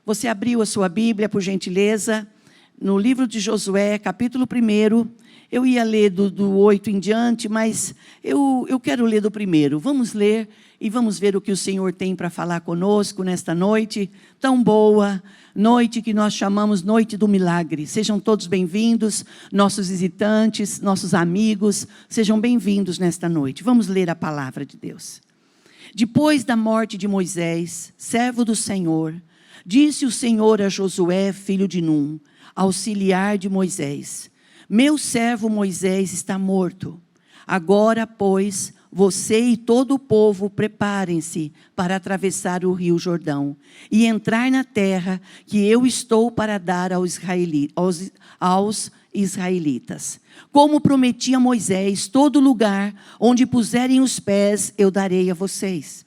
Você abriu a sua Bíblia, por gentileza, no livro de Josué, capítulo 1. Eu ia ler do 8 em diante, mas eu quero ler do 1. Vamos ler e vamos ver o que o Senhor tem para falar conosco nesta noite tão boa, noite que nós chamamos Noite do Milagre. Sejam todos bem-vindos, nossos visitantes, nossos amigos, sejam bem-vindos nesta noite. Vamos ler a palavra de Deus. Depois da morte de Moisés, servo do Senhor, disse o Senhor a Josué, filho de Num, auxiliar de Moisés: meu servo Moisés está morto. Agora, pois, você e todo o povo preparem-se para atravessar o rio Jordão e entrar na terra que eu estou para dar aos israelitas. Como prometi a Moisés, todo lugar onde puserem os pés eu darei a vocês.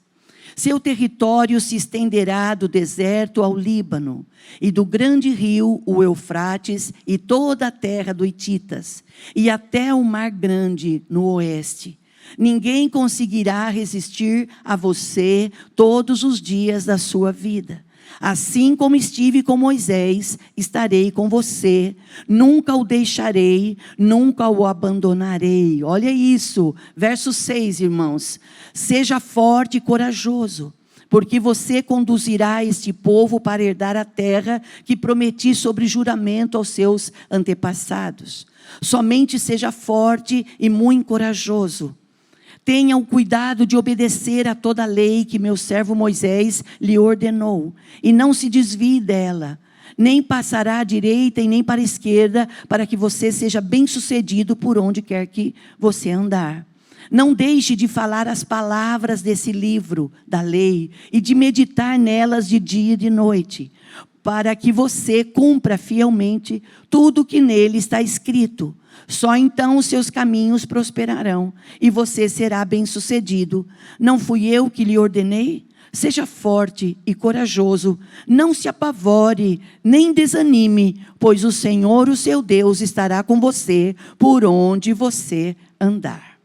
Seu território se estenderá do deserto ao Líbano, e do grande rio, o Eufrates, e toda a terra dos Hititas, e até o Mar Grande no oeste. Ninguém conseguirá resistir a você todos os dias da sua vida. Assim como estive com Moisés, estarei com você. Nunca o deixarei, nunca o abandonarei. Olha isso, verso 6, irmãos. Seja forte e corajoso, porque você conduzirá este povo para herdar a terra que prometi sobre juramento aos seus antepassados. Somente seja forte e muito corajoso. Tenha o cuidado de obedecer a toda a lei que meu servo Moisés lhe ordenou, e não se desvie dela, nem passará à direita e nem para a esquerda, para que você seja bem-sucedido por onde quer que você andar. Não deixe de falar as palavras desse livro da lei e de meditar nelas de dia e de noite, para que você cumpra fielmente tudo o que nele está escrito. Só então os seus caminhos prosperarão e você será bem-sucedido. Não fui eu que lhe ordenei? Seja forte e corajoso, não se apavore, nem desanime, pois o Senhor, o seu Deus, estará com você por onde você andar.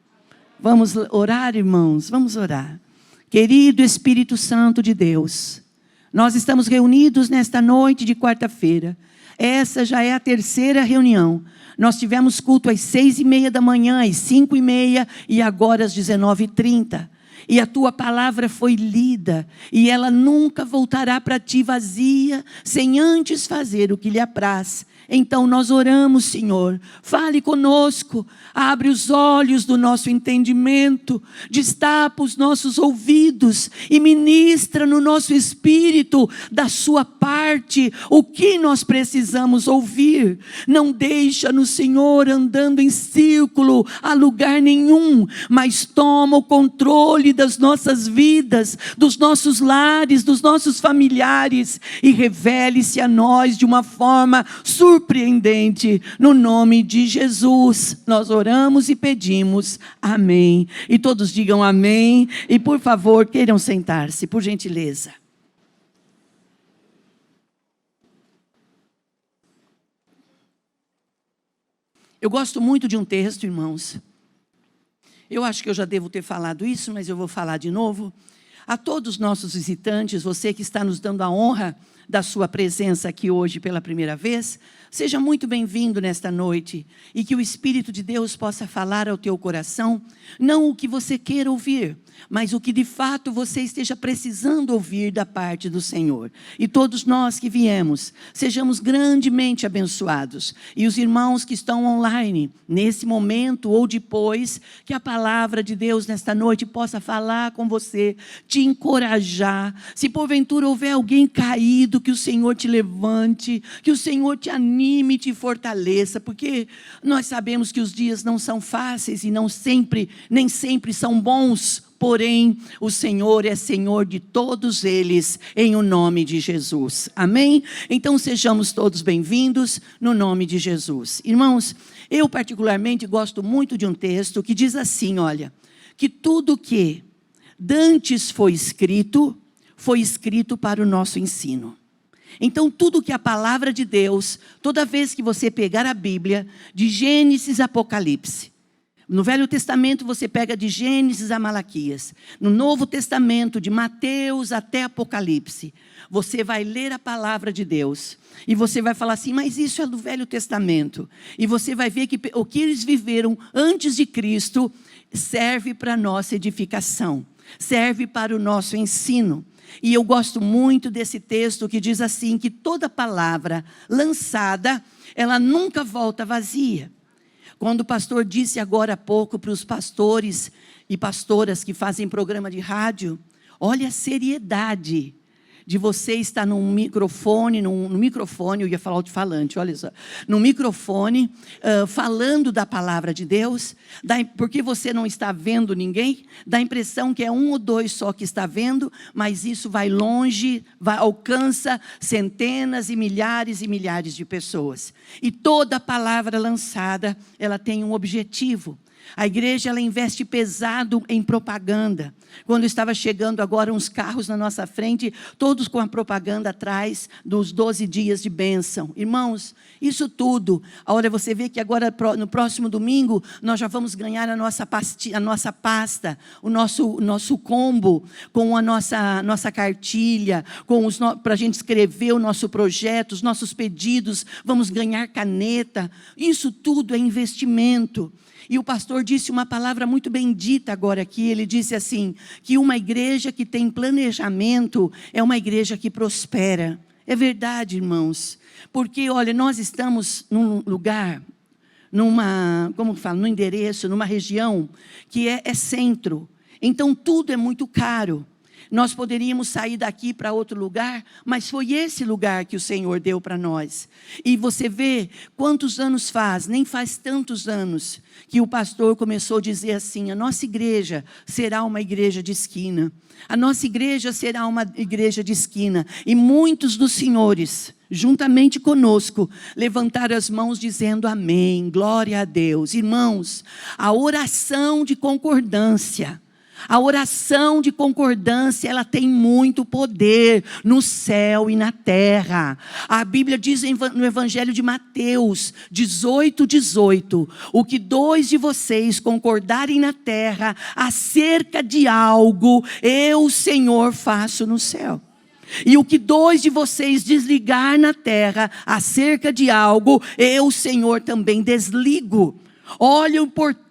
Vamos orar, irmãos, vamos orar. Querido Espírito Santo de Deus, nós estamos reunidos nesta noite de quarta-feira. Essa já é a 3ª reunião. Nós tivemos culto às 6h30 da manhã, às 5h30 e agora às 19h30. E a tua palavra foi lida, e ela nunca voltará para ti vazia, sem antes fazer o que lhe apraz. Então nós oramos, Senhor, fale conosco, abre os olhos do nosso entendimento, destapa os nossos ouvidos e ministra no nosso espírito da sua parte o que nós precisamos ouvir. Não deixa-nos, Senhor, andando em círculo a lugar nenhum, mas toma o controle das nossas vidas, dos nossos lares, dos nossos familiares, e revele-se a nós de uma forma surpreendente. No nome de Jesus, nós oramos e pedimos. Amém. E todos digam amém. E por favor, queiram sentar-se, por gentileza. Eu gosto muito de um texto, irmãos. Eu acho que eu já devo ter falado isso, mas eu vou falar de novo. A todos os nossos visitantes, você que está nos dando a honra da sua presença aqui hoje pela primeira vez, seja muito bem-vindo nesta noite, e que o Espírito de Deus possa falar ao teu coração, não o que você queira ouvir, mas o que de fato você esteja precisando ouvir da parte do Senhor. E todos nós que viemos, sejamos grandemente abençoados. E os irmãos que estão online, nesse momento ou depois, que a palavra de Deus nesta noite possa falar com você, te encorajar. Se porventura houver alguém caído, que o Senhor te levante, que o Senhor te anime e te fortaleça, porque nós sabemos que os dias não são fáceis e nem sempre são bons. Porém, o Senhor é Senhor de todos eles, em o nome de Jesus. Amém? Então, sejamos todos bem-vindos no nome de Jesus. Irmãos, eu particularmente gosto muito de um texto que diz assim, olha, que tudo que dantes foi escrito para o nosso ensino. Então, tudo que a palavra de Deus, toda vez que você pegar a Bíblia, de Gênesis a Apocalipse, No Velho Testamento você pega de Gênesis a Malaquias. No Novo Testamento, de Mateus até Apocalipse, você vai ler a palavra de Deus. E você vai falar assim, mas isso é do Velho Testamento. E você vai ver que o que eles viveram antes de Cristo serve para a nossa edificação. Serve para o nosso ensino. E eu gosto muito desse texto que diz assim, que toda palavra lançada, ela nunca volta vazia. Quando o pastor disse agora há pouco para os pastores e pastoras que fazem programa de rádio, olha a seriedade de você estar num microfone, eu ia falar alto-falante, olha só, no microfone, falando da palavra de Deus, porque você não está vendo ninguém, dá a impressão que é um ou dois só que está vendo, mas isso vai longe, alcança centenas e milhares de pessoas. E toda palavra lançada, ela tem um objetivo. A igreja, ela investe pesado em propaganda. Quando estava chegando agora uns carros na nossa frente, todos com a propaganda atrás dos 12 dias de bênção. Irmãos, isso tudo, olha, você vê que agora no próximo domingo, nós já vamos ganhar a nossa pasta, o nosso combo, com a nossa cartilha, para a gente escrever o nosso projeto, os nossos pedidos, vamos ganhar caneta. Isso tudo é investimento. E o pastor disse uma palavra muito bendita agora aqui, ele disse assim, que uma igreja que tem planejamento é uma igreja que prospera. É verdade, irmãos, porque olha, nós estamos num lugar, num endereço, numa região que é centro, então tudo é muito caro. Nós poderíamos sair daqui para outro lugar, mas foi esse lugar que o Senhor deu para nós. E você vê quantos anos faz, nem faz tantos anos, que o pastor começou a dizer assim, a nossa igreja será uma igreja de esquina. A nossa igreja será uma igreja de esquina. E muitos dos senhores, juntamente conosco, levantaram as mãos dizendo amém, glória a Deus. Irmãos, a oração de concordância, ela tem muito poder no céu e na terra. A Bíblia diz no Evangelho de Mateus 18:18, o que dois de vocês concordarem na terra acerca de algo, eu, Senhor, faço no céu. E o que dois de vocês desligar na terra acerca de algo, eu, Senhor, também desligo. Olha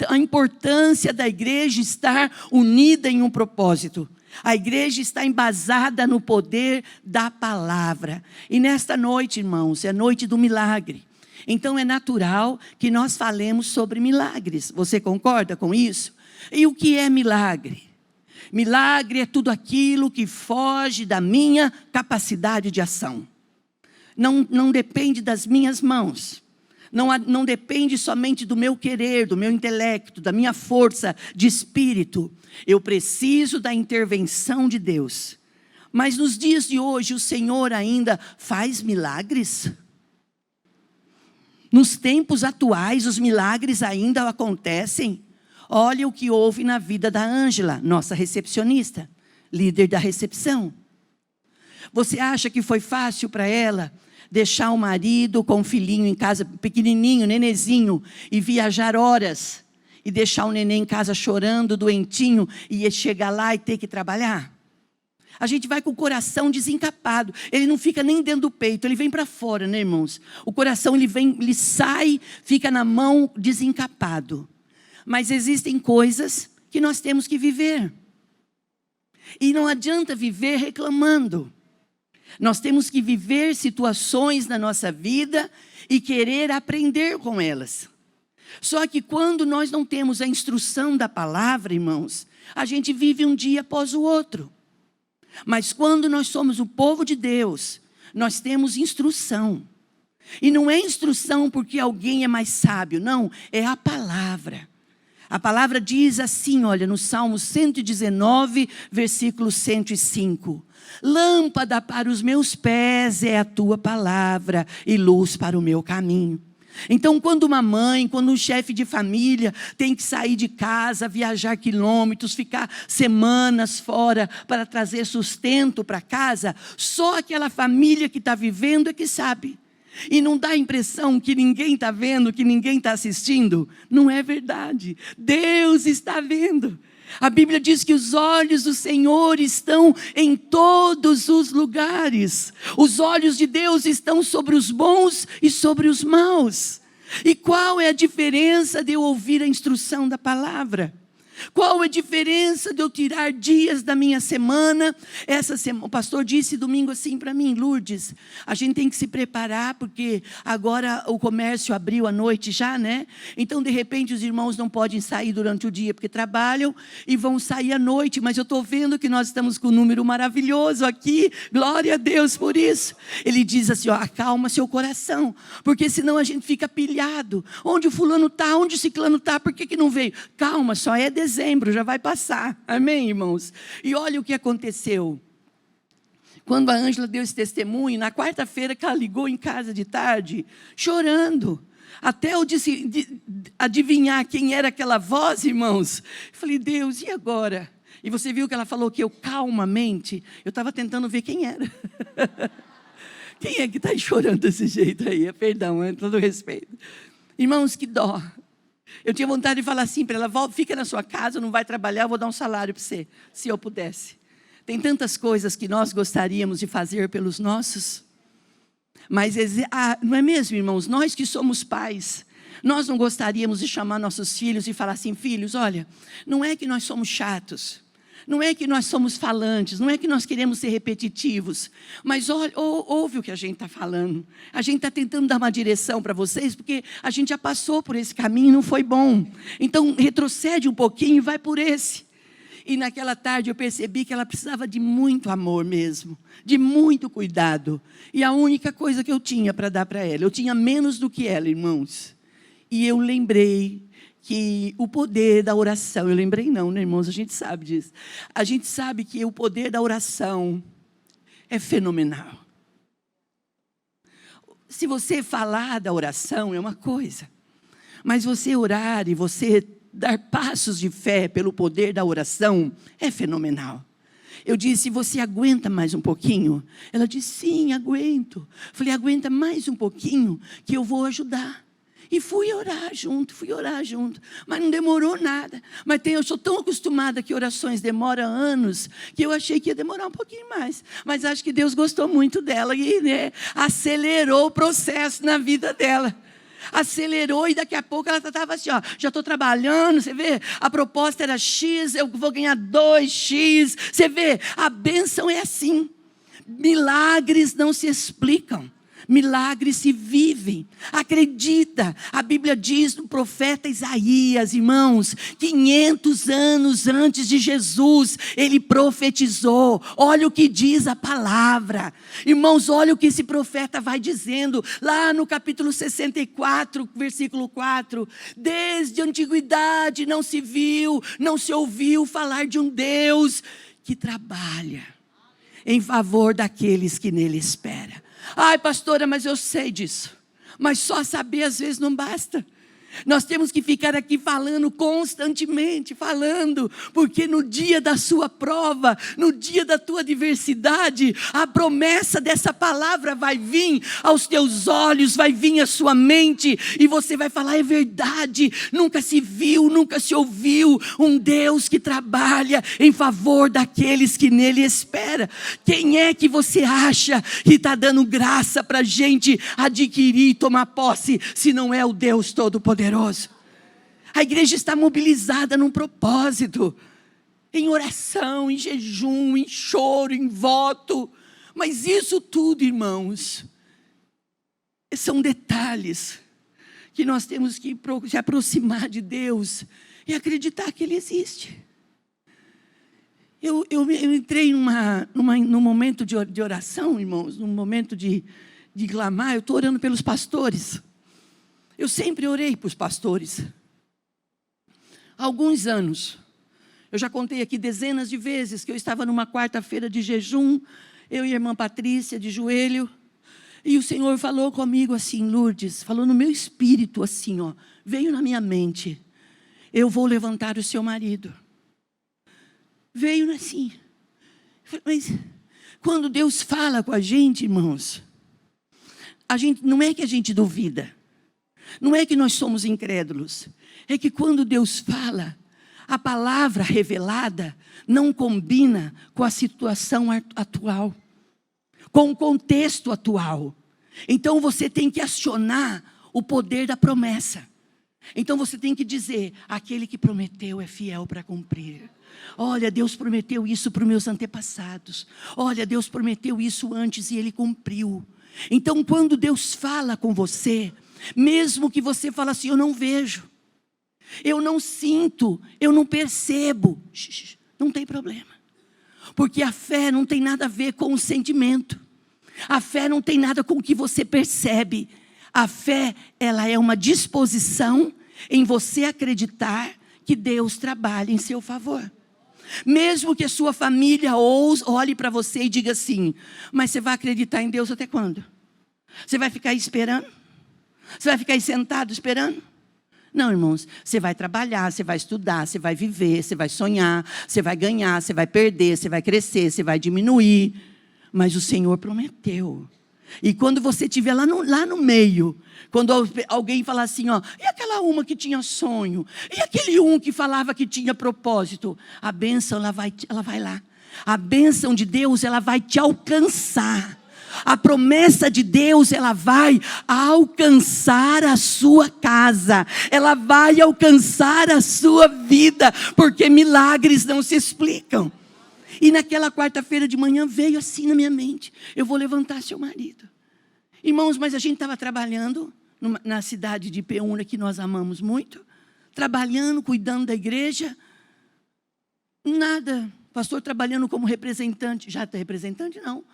a importância da igreja estar unida em um propósito. A igreja está embasada no poder da palavra. E nesta noite, irmãos, é a noite do milagre. Então é natural que nós falemos sobre milagres. Você concorda com isso? E o que é milagre? Milagre é tudo aquilo que foge da minha capacidade de ação. Não depende das minhas mãos. Não depende somente do meu querer, do meu intelecto, da minha força de espírito. Eu preciso da intervenção de Deus. Mas nos dias de hoje, o Senhor ainda faz milagres? Nos tempos atuais, os milagres ainda acontecem? Olha o que houve na vida da Ângela, nossa recepcionista, líder da recepção. Você acha que foi fácil para ela deixar o marido com o filhinho em casa, pequenininho, nenezinho, e viajar horas, e deixar o neném em casa chorando, doentinho, e chegar lá e ter que trabalhar? A gente vai com o coração desencapado, ele não fica nem dentro do peito, ele vem para fora, né, irmãos? O coração, ele sai, fica na mão desencapado. Mas existem coisas que nós temos que viver. E não adianta viver reclamando. Nós temos que viver situações na nossa vida e querer aprender com elas. Só que quando nós não temos a instrução da palavra, irmãos, a gente vive um dia após o outro. Mas quando nós somos o povo de Deus, nós temos instrução. E não é instrução porque alguém é mais sábio, não, é a palavra. A palavra diz assim, olha, no Salmo 119, versículo 105. Lâmpada para os meus pés é a tua palavra e luz para o meu caminho. Então, quando uma mãe, quando um chefe de família tem que sair de casa, viajar quilômetros, ficar semanas fora para trazer sustento para casa, só aquela família que está vivendo é que sabe. e não dá a impressão que ninguém está vendo, que ninguém está assistindo, não é verdade. Deus está vendo. A Bíblia diz que os olhos do Senhor estão em todos os lugares. Os olhos de Deus estão sobre os bons e sobre os maus. E qual é a diferença de eu ouvir a instrução da palavra? Qual é a diferença de eu tirar dias da minha semana? Essa semana, o pastor disse domingo assim para mim: Lourdes, a gente tem que se preparar, porque agora o comércio abriu à noite já, né? Então, de repente, os irmãos não podem sair durante o dia, porque trabalham, e vão sair à noite. Mas eu estou vendo que nós estamos com um número maravilhoso aqui, glória a Deus por isso. Ele diz assim, ó, acalma seu coração, porque senão a gente fica pilhado. Onde o fulano está, onde o ciclano está, por que não veio? Calma, só é dezembro, já vai passar, amém, irmãos? E olha o que aconteceu. Quando a Ângela deu esse testemunho, na quarta-feira que ela ligou em casa de tarde, chorando, até eu adivinhar quem era aquela voz, irmãos. Eu falei, Deus, e agora? E você viu que ela falou que eu calmamente, eu estava tentando ver quem era. Quem é que está chorando desse jeito aí? Perdão, com todo respeito. Irmãos, que dó. Eu tinha vontade de falar assim para ela, volta, fica na sua casa, não vai trabalhar, eu vou dar um salário para você, se eu pudesse. Tem tantas coisas que nós gostaríamos de fazer pelos nossos, mas não é mesmo, irmãos? Nós que somos pais, nós não gostaríamos de chamar nossos filhos e falar assim, filhos, olha, não é que nós somos chatos, não é que nós somos falantes, não é que nós queremos ser repetitivos, mas olha, ouve o que a gente está falando. A gente está tentando dar uma direção para vocês, porque a gente já passou por esse caminho e não foi bom. Então, retrocede um pouquinho e vai por esse. E naquela tarde eu percebi que ela precisava de muito amor mesmo, de muito cuidado. E a única coisa que eu tinha para dar para ela, eu tinha menos do que ela, irmãos. E eu lembrei que o poder da oração, eu lembrei não, né, irmãos? A gente sabe disso. A gente sabe que o poder da oração é fenomenal. Se você falar da oração é uma coisa, mas você orar e você dar passos de fé pelo poder da oração é fenomenal. Eu disse, você aguenta mais um pouquinho? Ela disse, sim, aguento. Falei, aguenta mais um pouquinho que eu vou ajudar. E fui orar junto, mas não demorou nada. Mas eu sou tão acostumada que orações demoram anos, que eu achei que ia demorar um pouquinho mais. Mas acho que Deus gostou muito dela e, né, acelerou o processo na vida dela. Acelerou e daqui a pouco ela estava assim, ó, já estou trabalhando, você vê, a proposta era X, eu vou ganhar 2X, você vê, a bênção é assim, milagres não se explicam. Milagres se vivem, acredita, a Bíblia diz no profeta Isaías, irmãos, 500 anos antes de Jesus, ele profetizou, olha o que diz a palavra, irmãos, olha o que esse profeta vai dizendo, lá no capítulo 64, versículo 4, desde a antiguidade não se viu, não se ouviu falar de um Deus que trabalha em favor daqueles que nele esperam. Ai, pastora, mas eu sei disso. Mas só saber às vezes não basta. Nós temos que ficar aqui falando constantemente, falando, porque no dia da sua prova, no dia da tua adversidade, a promessa dessa palavra vai vir aos teus olhos, vai vir à sua mente, e você vai falar, é verdade, nunca se viu, nunca se ouviu um Deus que trabalha em favor daqueles que nele esperam. Quem é que você acha que está dando graça para a gente adquirir e tomar posse, se não é o Deus Todo-Poderoso? A igreja está mobilizada num propósito, em oração, em jejum, em choro, em voto, mas isso tudo, irmãos, são detalhes que nós temos que se aproximar de Deus e acreditar que Ele existe. Eu entrei num momento de oração, irmãos, num momento de clamar, eu estou orando pelos pastores. Eu sempre orei para os pastores. Há alguns anos, eu já contei aqui dezenas de vezes que eu estava numa quarta-feira de jejum, eu e a irmã Patrícia de joelho, e o Senhor falou comigo assim, Lourdes, falou no meu espírito assim, ó, veio na minha mente, eu vou levantar o seu marido. Veio assim. Mas quando Deus fala com a gente, irmãos, não é que a gente duvida, não é que nós somos incrédulos, é que quando Deus fala, a palavra revelada não combina com a situação atual, com o contexto atual. Então você tem que acionar o poder da promessa. Então você tem que dizer: aquele que prometeu é fiel para cumprir. Olha, Deus prometeu isso para os meus antepassados. Olha, Deus prometeu isso antes e Ele cumpriu. Então quando Deus fala com você, mesmo que você fale assim: eu não vejo, eu não sinto, eu não percebo, não tem problema. Porque a fé não tem nada a ver com o sentimento. A fé não tem nada com o que você percebe. A fé, ela é uma disposição em você acreditar que Deus trabalha em seu favor. Mesmo que a sua família olhe para você e diga assim: mas você vai acreditar em Deus até quando? Você vai ficar aí esperando? Você vai ficar aí sentado esperando? Não, irmãos, você vai trabalhar, você vai estudar, você vai viver, você vai sonhar, você vai ganhar, você vai perder, você vai crescer, você vai diminuir. Mas o Senhor prometeu. E quando você estiver lá no meio, quando alguém falar assim, ó, e aquela uma que tinha sonho? E aquele que falava que tinha propósito? A bênção, ela vai lá. A bênção de Deus, ela vai te alcançar. A promessa de Deus, ela vai alcançar a sua casa. Ela vai alcançar a sua vida. Porque milagres não se explicam. E naquela quarta-feira de manhã veio assim na minha mente: eu vou levantar seu marido. Irmãos, mas a gente estava trabalhando na cidade de Ipeúna, que nós amamos muito. Trabalhando, cuidando da igreja. Nada. Pastor trabalhando como representante. Já está representante? Não.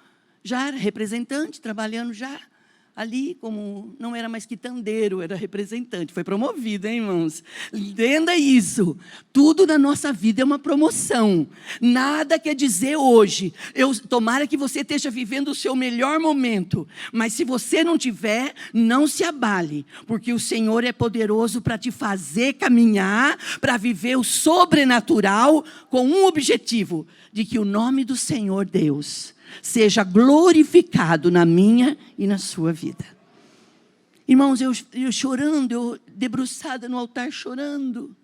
Já era representante, trabalhando já. Ali, como não era mais quitandeiro, era representante. Foi promovido, hein, irmãos? Entenda isso. Tudo na nossa vida é uma promoção. Nada quer dizer hoje. Tomara que você esteja vivendo o seu melhor momento. Mas se você não tiver, não se abale. Porque o Senhor é poderoso para te fazer caminhar, para viver o sobrenatural, com um objetivo: de que o nome do Senhor Deus seja glorificado na minha e na sua vida. Irmãos, eu chorando, eu debruçada no altar chorando,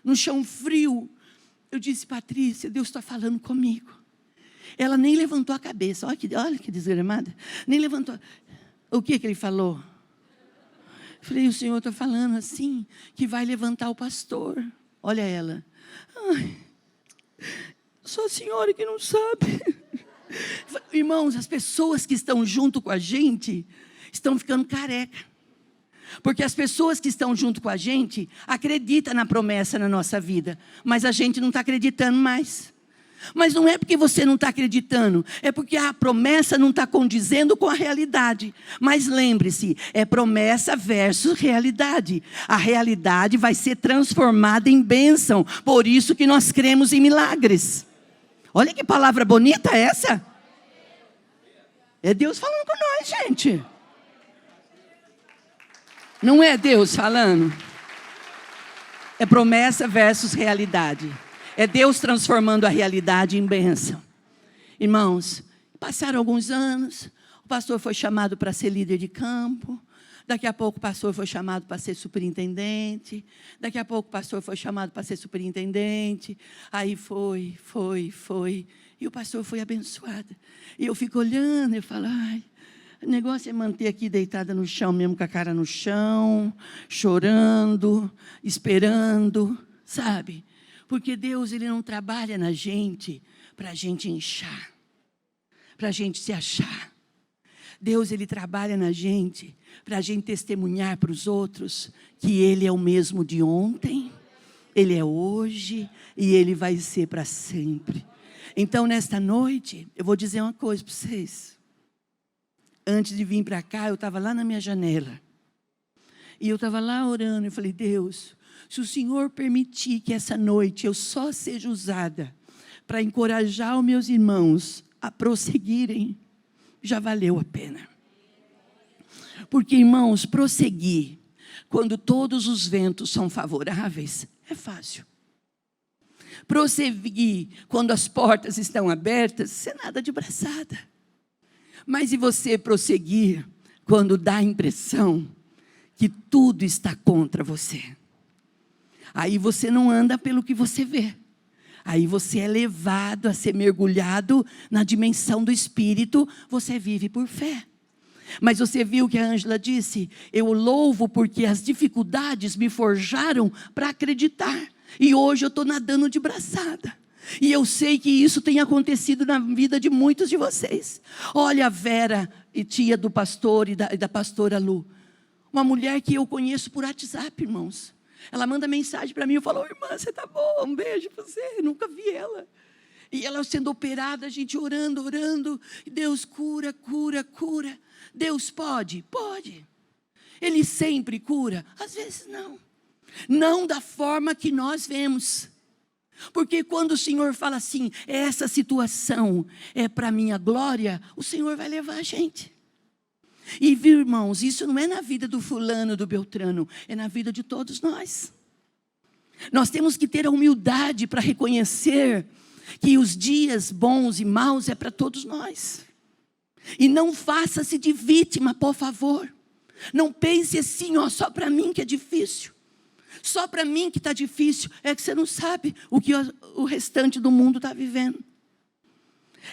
no chão frio, eu disse: Patrícia, Deus está falando comigo. Ela nem levantou a cabeça, olha que desgramada, nem levantou. O que Ele falou? Eu falei: o Senhor está falando assim, que vai levantar o pastor. Olha ela: ai, só a senhora que não sabe. Irmãos, as pessoas que estão junto com a gente estão ficando careca. Porque as pessoas que estão junto com a gente acreditam na promessa na nossa vida, mas a gente não está acreditando mais. Mas não é porque você não está acreditando, é porque a promessa não está condizendo com a realidade. Mas lembre-se, é promessa versus realidade. A realidade vai ser transformada em bênção. Por isso que nós cremos em milagres. Olha que palavra bonita essa. É Deus falando com nós, gente. Não é Deus falando? É promessa versus realidade. É Deus transformando a realidade em bênção. Irmãos, passaram alguns anos, o pastor foi chamado para ser líder de campo. Daqui a pouco o pastor foi chamado para ser superintendente. Daqui a pouco o pastor foi chamado para ser superintendente. Aí foi. E o pastor foi abençoado. E eu fico olhando, eu falo: ai, o negócio é manter aqui deitada no chão, mesmo com a cara no chão, chorando, esperando, sabe? Porque Deus, Ele não trabalha na gente para a gente inchar, para a gente se achar. Deus, Ele trabalha na gente para a gente testemunhar para os outros que Ele é o mesmo de ontem, Ele é hoje e Ele vai ser para sempre. Então, nesta noite, eu vou dizer uma coisa para vocês. Antes de vir para cá, eu estava lá na minha janela. E eu estava lá orando, eu falei: Deus, se o Senhor permitir que essa noite eu só seja usada para encorajar os meus irmãos a prosseguirem, já valeu a pena. Porque, irmãos, prosseguir quando todos os ventos são favoráveis é fácil. Prosseguir quando as portas estão abertas, isso é nada de braçada. Mas e você prosseguir quando dá a impressão que tudo está contra você. Aí você não anda pelo que você vê. Aí você é levado a ser mergulhado na dimensão do Espírito, você vive por fé. Mas você viu o que a Ângela disse? Eu louvo porque as dificuldades me forjaram para acreditar. E hoje eu estou nadando de braçada. E eu sei que isso tem acontecido na vida de muitos de vocês. Olha a Vera, e tia do pastor e da pastora Lu. Uma mulher que eu conheço por WhatsApp, irmãos. Ela manda mensagem para mim, eu falo, irmã, você está boa? Um beijo para você, eu nunca vi ela. E ela sendo operada, a gente orando, Deus cura, cura, cura. Deus pode? Pode. Ele sempre cura? Às vezes não. Não da forma que nós vemos. Porque quando o Senhor fala assim, essa situação é para minha glória, o Senhor vai levar a gente. E viu, irmãos, isso não é na vida do fulano, do beltrano, é na vida de todos nós. Nós temos que ter a humildade para reconhecer que os dias bons e maus é para todos nós. E não faça-se de vítima, por favor. Não pense assim, ó, só para mim que é difícil. Só para mim que está difícil. É que você não sabe o que o restante do mundo está vivendo.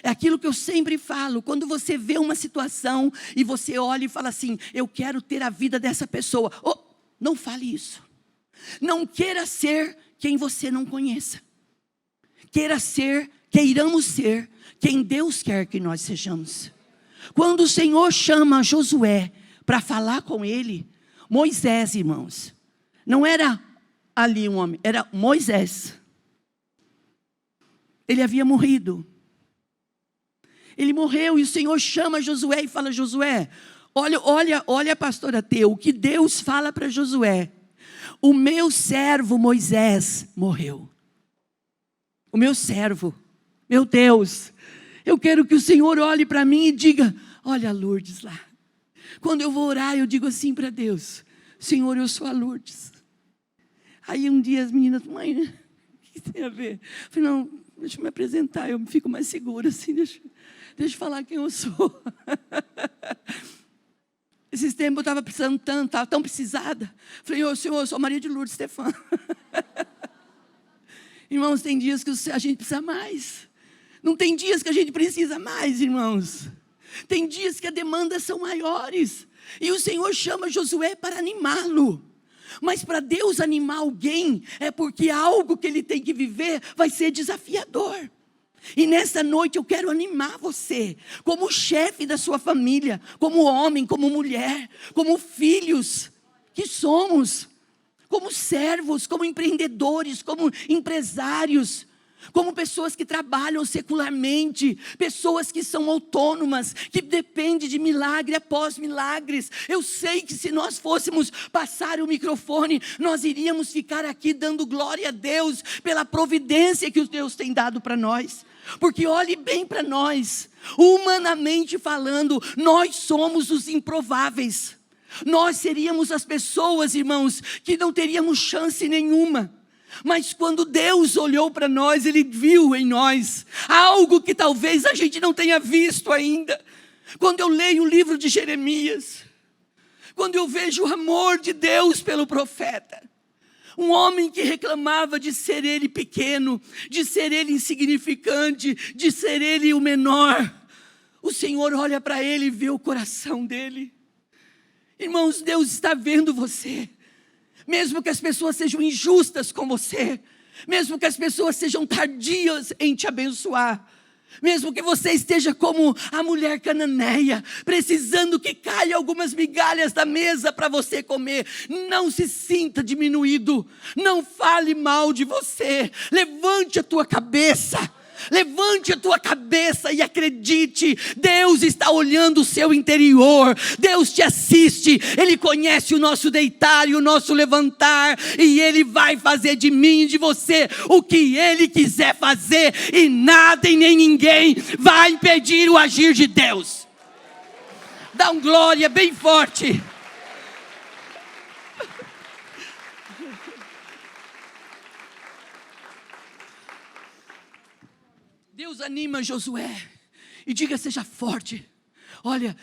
É aquilo que eu sempre falo. Quando você vê uma situação e você olha e fala assim, eu quero ter a vida dessa pessoa. Oh, não fale isso. Não queira ser quem você não conheça. Queiramos ser quem Deus quer que nós sejamos. Quando o Senhor chama Josué para falar com ele, Moisés, irmãos, não era ali um homem, era Moisés. Ele havia morrido. Ele morreu e o Senhor chama Josué e fala, Josué, olha pastor Ateu, o que Deus fala para Josué. O meu servo Moisés morreu. O meu servo, meu Deus, eu quero que o Senhor olhe para mim e diga, olha a Lourdes lá. Quando eu vou orar, eu digo assim para Deus, Senhor, eu sou a Lourdes. Aí um dia as meninas, mãe, o que tem a ver? Eu falei, não, deixa eu me apresentar, eu fico mais segura assim, deixa eu falar quem eu sou. Esses tempos eu estava precisando tanto, estava tão precisada. Falei, Senhor, eu sou Maria de Lourdes Stefan. Irmãos, tem dias que a gente precisa mais. Não tem dias que a gente precisa mais, irmãos. Tem dias que as demandas são maiores. E o Senhor chama Josué para animá-lo. Mas para Deus animar alguém, é porque algo que ele tem que viver vai ser desafiador. E nessa noite eu quero animar você, como chefe da sua família, como homem, como mulher, como filhos que somos, como servos, como empreendedores, como empresários, como pessoas que trabalham secularmente, pessoas que são autônomas, que dependem de milagre após milagres. Eu sei que se nós fôssemos passar o microfone, nós iríamos ficar aqui dando glória a Deus pela providência que Deus tem dado para nós. Porque olhe bem para nós, humanamente falando, nós somos os improváveis. Nós seríamos as pessoas, irmãos, que não teríamos chance nenhuma. Mas quando Deus olhou para nós, Ele viu em nós algo que talvez a gente não tenha visto ainda. Quando eu leio o livro de Jeremias, quando eu vejo o amor de Deus pelo profeta, um homem que reclamava de ser ele pequeno, de ser ele insignificante, de ser ele o menor, o Senhor olha para ele e vê o coração dele. Irmãos, Deus está vendo você. Mesmo que as pessoas sejam injustas com você, mesmo que as pessoas sejam tardias em te abençoar, mesmo que você esteja como a mulher cananeia, precisando que caia algumas migalhas da mesa para você comer, não se sinta diminuído, não fale mal de você, levante a tua cabeça. Levante a tua cabeça e acredite, Deus está olhando o seu interior, Deus te assiste, Ele conhece o nosso deitar e o nosso levantar, e Ele vai fazer de mim e de você o que Ele quiser fazer, e nada e nem ninguém vai impedir o agir de Deus. Dá um glória bem forte. Deus anima Josué e diga, seja forte, Olha,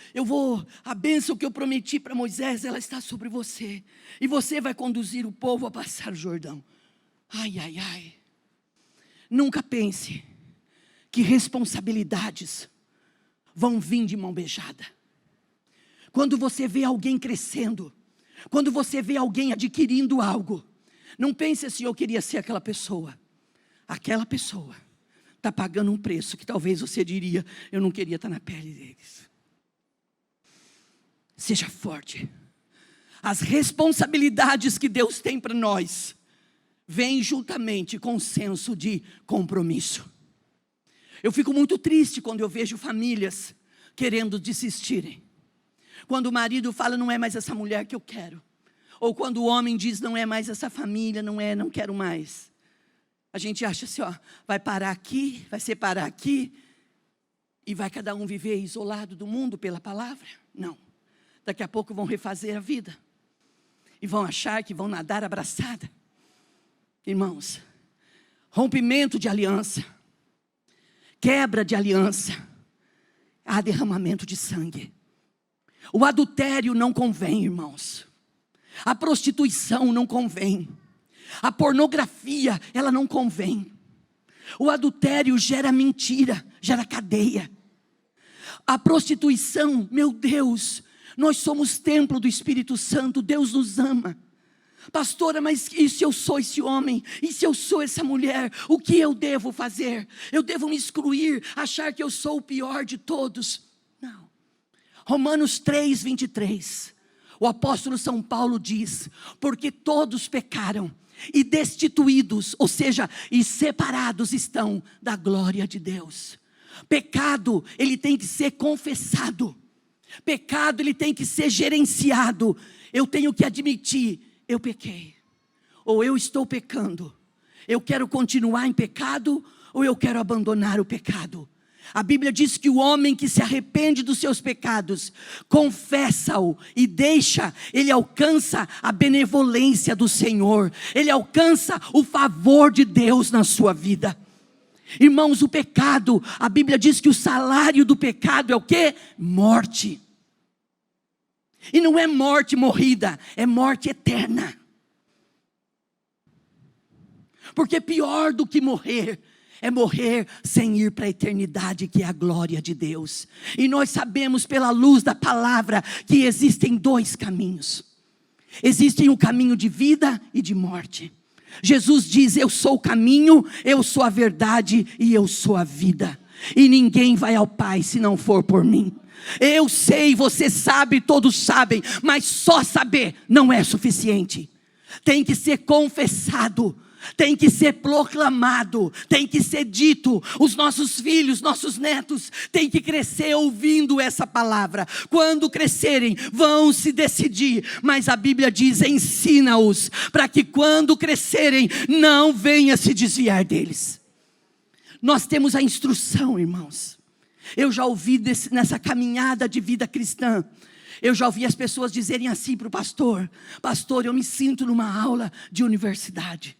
a bênção que eu prometi para Moisés, ela está sobre você. E você vai conduzir o povo a passar o Jordão. Ai, ai, ai. Nunca pense que responsabilidades vão vir de mão beijada. Quando você vê alguém crescendo, quando você vê alguém adquirindo algo, não pense assim, eu queria ser aquela pessoa. Aquela pessoa está pagando um preço que talvez você diria, eu não queria estar na pele deles. Seja forte. As responsabilidades que Deus tem para nós vêm juntamente com o senso de compromisso. Eu fico muito triste quando eu vejo famílias querendo desistirem. Quando o marido fala, não é mais essa mulher que eu quero. Ou quando o homem diz, não é mais essa família, não quero mais. A gente acha assim, vai parar aqui, vai separar aqui, e vai cada um viver isolado do mundo pela palavra? Não. Daqui a pouco vão refazer a vida. E vão achar que vão nadar abraçada. Irmãos, rompimento de aliança, quebra de aliança, há derramamento de sangue. O adultério não convém, irmãos. A prostituição não convém. A pornografia, ela não convém. O adultério gera mentira, gera cadeia. A prostituição, meu Deus, nós somos templo do Espírito Santo, Deus nos ama. Pastora, mas e se eu sou esse homem? E se eu sou essa mulher? O que eu devo fazer? Eu devo me excluir, achar que eu sou o pior de todos? Não. Romanos 3:23. O apóstolo São Paulo diz, porque todos pecaram e destituídos, ou seja, e separados estão da glória de Deus. Pecado, ele tem que ser confessado. Pecado, ele tem que ser gerenciado. Eu tenho que admitir, eu pequei, ou eu estou pecando. Eu quero continuar em pecado, ou eu quero abandonar o pecado. A Bíblia diz que o homem que se arrepende dos seus pecados, confessa-o e deixa, ele alcança a benevolência do Senhor. Ele alcança o favor de Deus na sua vida. Irmãos, o pecado, a Bíblia diz que o salário do pecado é o quê? Morte. E não é morte morrida, é morte eterna. Porque pior do que morrer é morrer sem ir para a eternidade, que é a glória de Deus. E nós sabemos pela luz da palavra que existem dois caminhos. Existem o caminho de vida e de morte. Jesus diz, eu sou o caminho, eu sou a verdade e eu sou a vida. E ninguém vai ao Pai se não for por mim. Eu sei, você sabe, todos sabem, mas só saber não é suficiente. Tem que ser confessado, tem que ser proclamado, tem que ser dito. Os nossos filhos, nossos netos têm que crescer ouvindo essa palavra. Quando crescerem, vão se decidir. Mas a Bíblia diz, ensina-os, para que quando crescerem, não venha se desviar deles. Nós temos a instrução, irmãos. Eu já ouvi nessa caminhada de vida cristã, eu já ouvi as pessoas dizerem assim para o pastor: pastor, eu me sinto numa aula de universidade,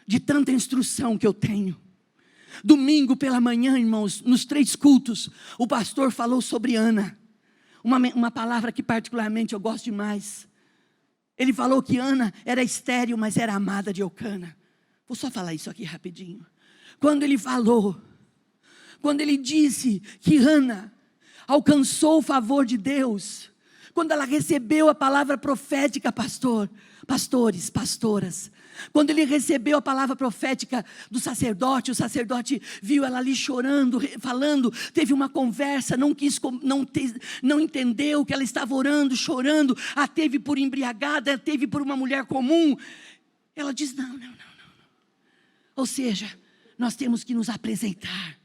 de tanta instrução que eu tenho. Domingo pela manhã, irmãos, nos 3 cultos, o pastor falou sobre Ana, uma palavra que particularmente eu gosto demais. Ele falou que Ana era estéril, mas era amada de Eucana. Vou só falar isso aqui rapidinho. Quando ele disse que Ana alcançou o favor de Deus, quando ela recebeu a palavra profética, pastores, pastoras, quando ele recebeu a palavra profética do sacerdote, o sacerdote viu ela ali chorando, falando, teve uma conversa, não entendeu que ela estava orando, chorando, a teve por embriagada, a teve por uma mulher comum. Ela diz, não. Ou seja, nós temos que nos apresentar.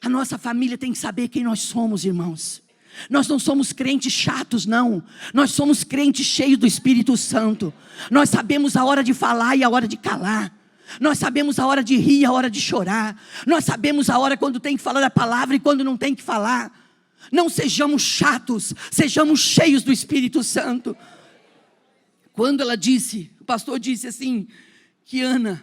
A nossa família tem que saber quem nós somos, irmãos. Nós não somos crentes chatos, não. Nós somos crentes cheios do Espírito Santo. Nós sabemos a hora de falar e a hora de calar. Nós sabemos a hora de rir e a hora de chorar. Nós sabemos a hora quando tem que falar a palavra e quando não tem que falar. Não sejamos chatos, sejamos cheios do Espírito Santo. Quando ela disse, o pastor disse assim, que Ana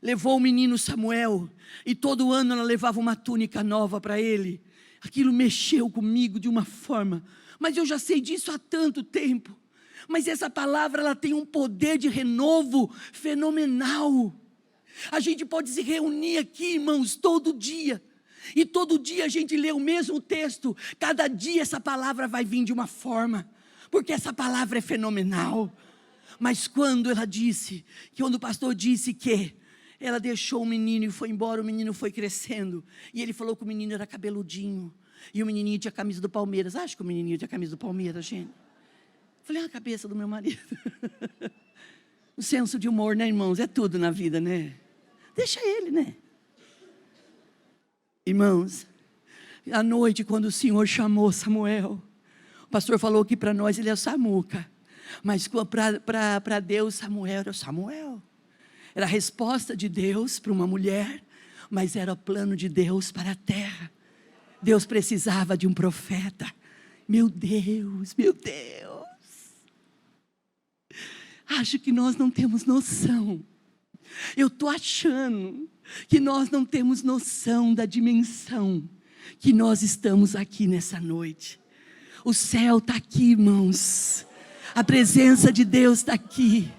levou o menino Samuel, e todo ano ela levava uma túnica nova para ele. Aquilo mexeu comigo de uma forma, mas eu já sei disso há tanto tempo. Mas essa palavra, ela tem um poder de renovo fenomenal. A gente pode se reunir aqui, irmãos, todo dia. E todo dia a gente lê o mesmo texto. Cada dia essa palavra vai vir de uma forma. Porque essa palavra é fenomenal. Mas quando o pastor disse que ela deixou o menino e foi embora, o menino foi crescendo. E ele falou que o menino era cabeludinho. E o menininho tinha camisa do Palmeiras. Acho que o menininho tinha camisa do Palmeiras, gente. Falei, a cabeça do meu marido. O senso de humor, né, irmãos? É tudo na vida, né? Deixa ele, né? Irmãos, à noite, quando o Senhor chamou Samuel, o pastor falou que para nós ele é o Samuca. Mas para Deus, Samuel era o Samuel. Era a resposta de Deus para uma mulher, mas era o plano de Deus para a terra. Deus precisava de um profeta. Meu Deus, meu Deus. Acho que nós não temos noção. Eu estou achando que nós não temos noção da dimensão que nós estamos aqui nessa noite. O céu está aqui, irmãos. A presença de Deus está aqui.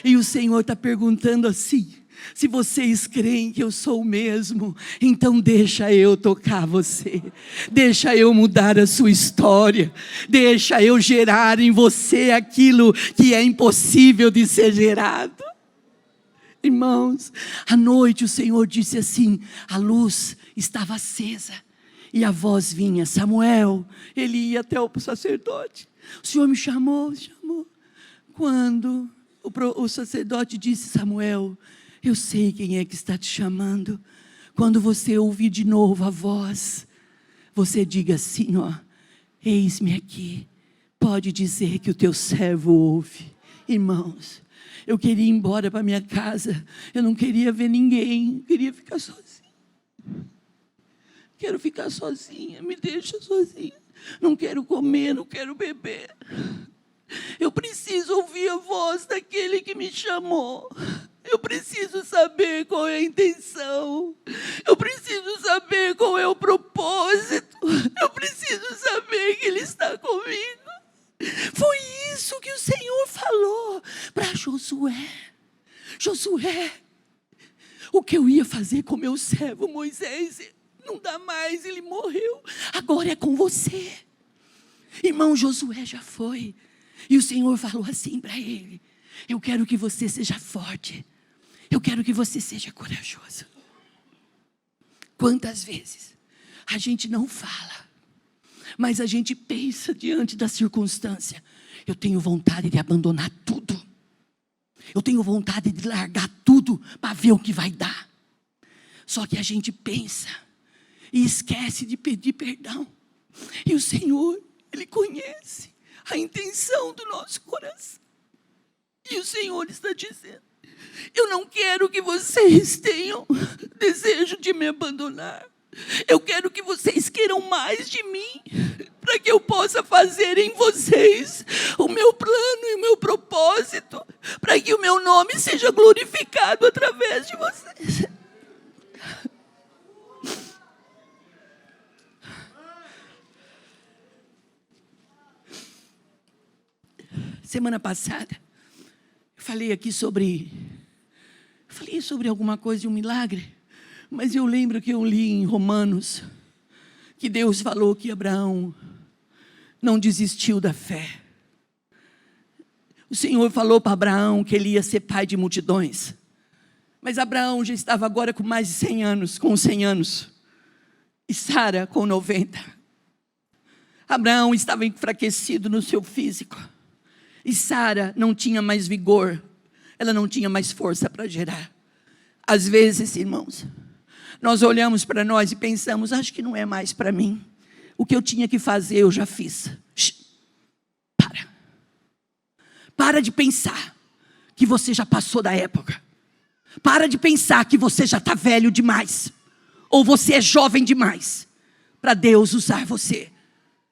E o Senhor está perguntando assim: se vocês creem que eu sou o mesmo, então deixa eu tocar você, deixa eu mudar a sua história, deixa eu gerar em você aquilo que é impossível de ser gerado. Irmãos, à noite o Senhor disse assim, a luz estava acesa, e a voz vinha, Samuel. Ele ia até o sacerdote, o Senhor me chamou. Quando o sacerdote disse, Samuel, eu sei quem é que está te chamando. Quando você ouvir de novo a voz, você diga assim, ó, eis-me aqui, pode dizer que o teu servo ouve. Irmãos, eu queria ir embora para minha casa, eu não queria ver ninguém, eu queria ficar sozinha. Quero ficar sozinha, me deixa sozinha. Não quero comer, não quero beber. Eu preciso ouvir a voz daquele que me chamou. Eu preciso saber qual é a intenção. Eu preciso saber qual é o propósito. Eu preciso saber que Ele está comigo. Foi isso que o Senhor falou para Josué. Josué, o que eu ia fazer com meu servo Moisés, não dá mais, ele morreu. Agora é com você. Irmão, Josué já foi. E o Senhor falou assim para ele, eu quero que você seja forte. Eu quero que você seja corajoso. Quantas vezes a gente não fala, mas a gente pensa diante da circunstância. Eu tenho vontade de abandonar tudo. Eu tenho vontade de largar tudo para ver o que vai dar. Só que a gente pensa e esquece de pedir perdão. E o Senhor, Ele conhece a intenção do nosso coração. E o Senhor está dizendo, eu não quero que vocês tenham desejo de me abandonar. Eu quero que vocês queiram mais de mim, para que eu possa fazer em vocês o meu plano e o meu propósito, para que o meu nome seja glorificado através de vocês. Semana passada, eu falei aqui sobre alguma coisa de um milagre, mas eu lembro que eu li em Romanos, que Deus falou que Abraão não desistiu da fé. O Senhor falou para Abraão que ele ia ser pai de multidões, mas Abraão já estava agora com mais de 100 anos, com 100 anos, e Sara com 90. Abraão estava enfraquecido no seu físico, e Sara não tinha mais vigor, ela não tinha mais força para gerar. Às vezes, irmãos, nós olhamos para nós e pensamos, acho que não é mais para mim. O que eu tinha que fazer, eu já fiz. Para de pensar que você já passou da época. Para de pensar que você já está velho demais. Ou você é jovem demais para Deus usar você.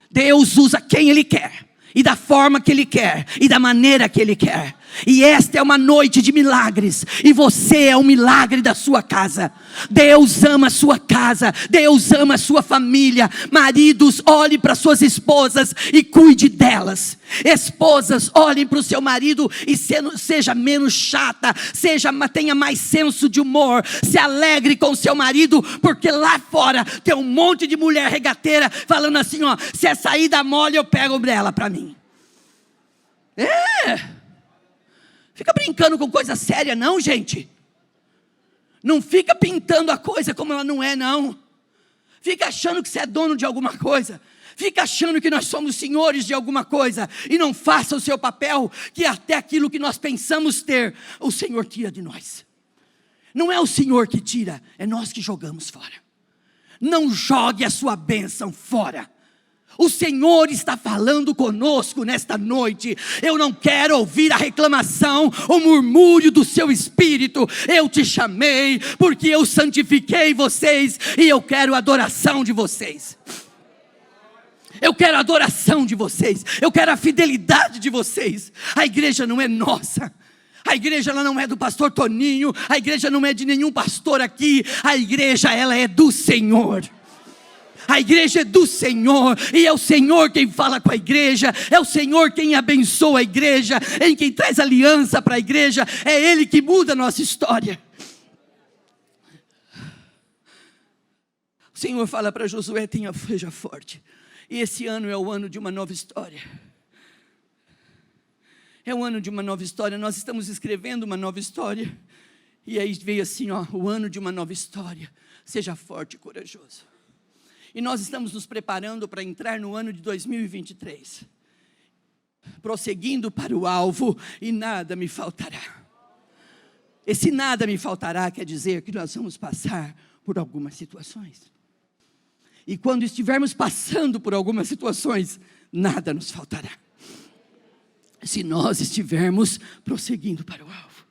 Deus usa quem Ele quer. E da forma que Ele quer, e da maneira que Ele quer. E esta é uma noite de milagres, e você é um milagre da sua casa. Deus ama a sua casa, Deus ama a sua família. Maridos, olhem para suas esposas e cuide delas. Esposas, olhem para o seu marido e seja menos chata, tenha mais senso de humor. Se alegre com o seu marido, porque lá fora tem um monte de mulher regateira falando assim, ó, se é saída mole eu pego ela para mim. Fica brincando com coisa séria não, gente. Não fica pintando a coisa como ela não é, não. Fica achando que você é dono de alguma coisa. Fica achando que nós somos senhores de alguma coisa. E não faça o seu papel, que até aquilo que nós pensamos ter, o Senhor tira de nós. Não é o Senhor que tira, é nós que jogamos fora. Não jogue a sua bênção fora. O Senhor está falando conosco nesta noite. Eu não quero ouvir a reclamação, o murmúrio do seu espírito. Eu te chamei porque eu santifiquei vocês e eu quero a adoração de vocês. Eu quero a adoração de vocês. Eu quero a fidelidade de vocês. A igreja não é nossa. A igreja ela não é do pastor Toninho. A igreja não é de nenhum pastor aqui. A igreja ela é do Senhor. A igreja é do Senhor, e é o Senhor quem fala com a igreja, é o Senhor quem abençoa a igreja, é quem traz aliança para a igreja, é Ele que muda a nossa história. O Senhor fala para Josué, seja forte, e esse ano é o ano de uma nova história. É o ano de uma nova história, nós estamos escrevendo uma nova história, e aí veio assim, ó, o ano de uma nova história, seja forte e corajoso. E nós estamos nos preparando para entrar no ano de 2023. Prosseguindo para o alvo, e nada me faltará. Esse nada me faltará quer dizer que nós vamos passar por algumas situações. E quando estivermos passando por algumas situações, nada nos faltará. Se nós estivermos prosseguindo para o alvo.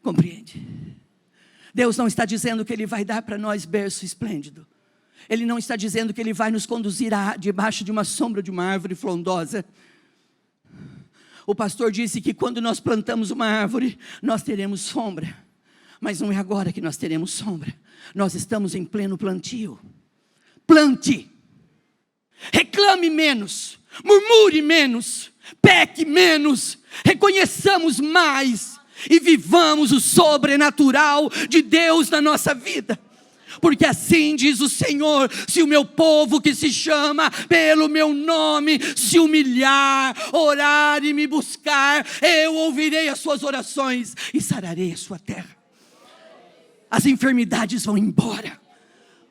Compreende? Deus não está dizendo que Ele vai dar para nós berço esplêndido. Ele não está dizendo que Ele vai nos conduzir debaixo de uma sombra de uma árvore frondosa. O pastor disse que quando nós plantamos uma árvore, nós teremos sombra. Mas não é agora que nós teremos sombra. Nós estamos em pleno plantio. Plante. Reclame menos. Murmure menos. Peque menos. Reconheçamos mais. E vivamos o sobrenatural de Deus na nossa vida. Porque assim diz o Senhor, se o meu povo que se chama pelo meu nome se humilhar, orar e me buscar, eu ouvirei as suas orações e sararei a sua terra. As enfermidades vão embora.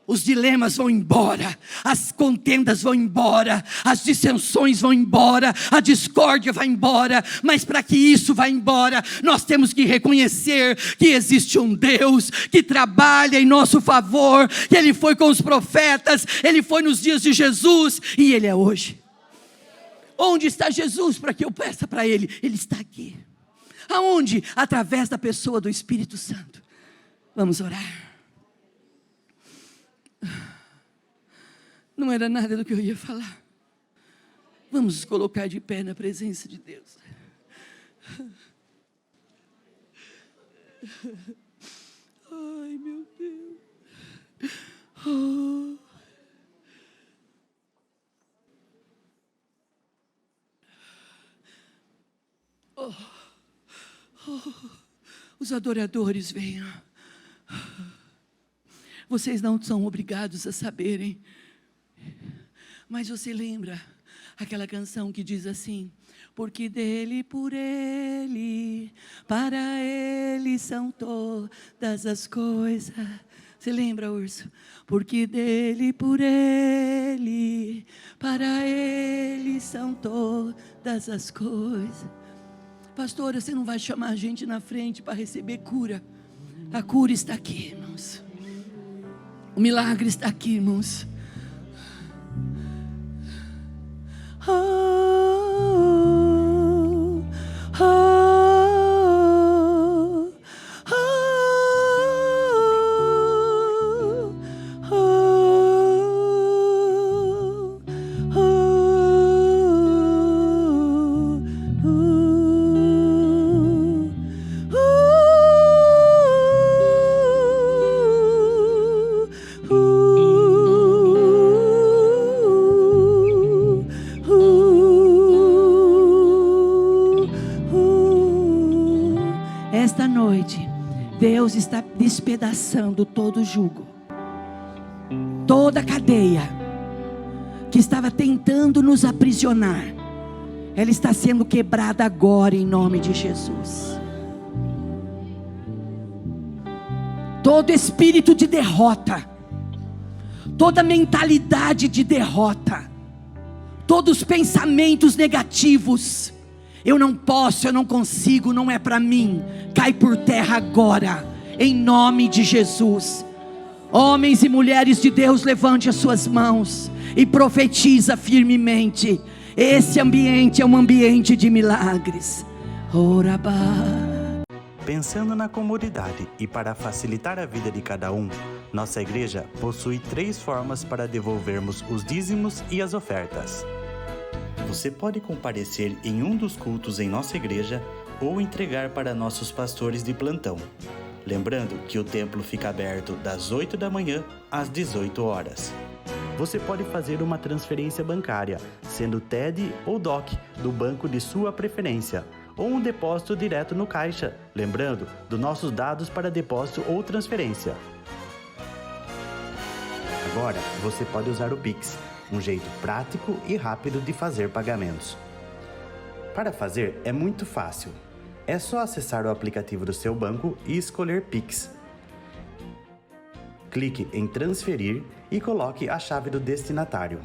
Os dilemas vão embora, as contendas vão embora, as dissensões vão embora, a discórdia vai embora, mas para que isso vá embora, nós temos que reconhecer que existe um Deus que trabalha em nosso favor, que Ele foi com os profetas, Ele foi nos dias de Jesus e Ele é hoje. Onde está Jesus para que eu peça para Ele? Ele está aqui. Aonde? Através da pessoa do Espírito Santo. Vamos orar. Não era nada do que eu ia falar. Vamos nos colocar de pé na presença de Deus. Ai, meu Deus. Oh. Oh. Oh. Os adoradores venham. Vocês não são obrigados a saberem. Mas você lembra aquela canção que diz assim: porque dele, por ele, para ele são todas as coisas. Você lembra, Urso? Porque dele, por ele, para ele são todas as coisas. Pastora, você não vai chamar a gente na frente para receber cura? A cura está aqui, irmãos. O milagre está aqui, irmãos. Oh, oh, oh, oh, oh. Deus está despedaçando todo o jugo, toda a cadeia que estava tentando nos aprisionar, ela está sendo quebrada agora em nome de Jesus. Todo espírito de derrota, toda mentalidade de derrota, todos os pensamentos negativos, eu não posso, eu não consigo, não é para mim, cai por terra agora, em nome de Jesus. Homens e mulheres de Deus, levante as suas mãos e profetiza firmemente. Esse ambiente é um ambiente de milagres. Orabá. Pensando na comunidade e para facilitar a vida de cada um, nossa igreja possui 3 formas para devolvermos os dízimos e as ofertas. Você pode comparecer em um dos cultos em nossa igreja ou entregar para nossos pastores de plantão. Lembrando que o templo fica aberto das 8 da manhã às 18 horas. Você pode fazer uma transferência bancária, sendo TED ou DOC, do banco de sua preferência, ou um depósito direto no caixa, lembrando dos nossos dados para depósito ou transferência. Agora, você pode usar o Pix, um jeito prático e rápido de fazer pagamentos. Para fazer é muito fácil. É só acessar o aplicativo do seu banco e escolher Pix. Clique em transferir e coloque a chave do destinatário.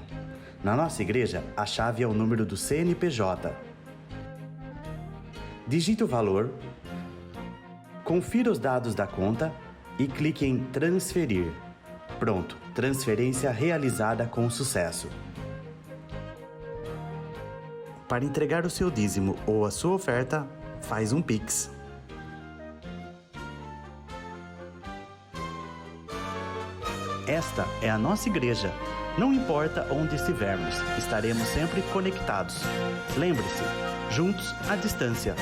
Na nossa igreja, a chave é o número do CNPJ. Digite o valor, confira os dados da conta e clique em transferir. Pronto, transferência realizada com sucesso. Para entregar o seu dízimo ou a sua oferta, faz um Pix. Esta é a nossa igreja. Não importa onde estivermos, estaremos sempre conectados. Lembre-se, juntos à distância.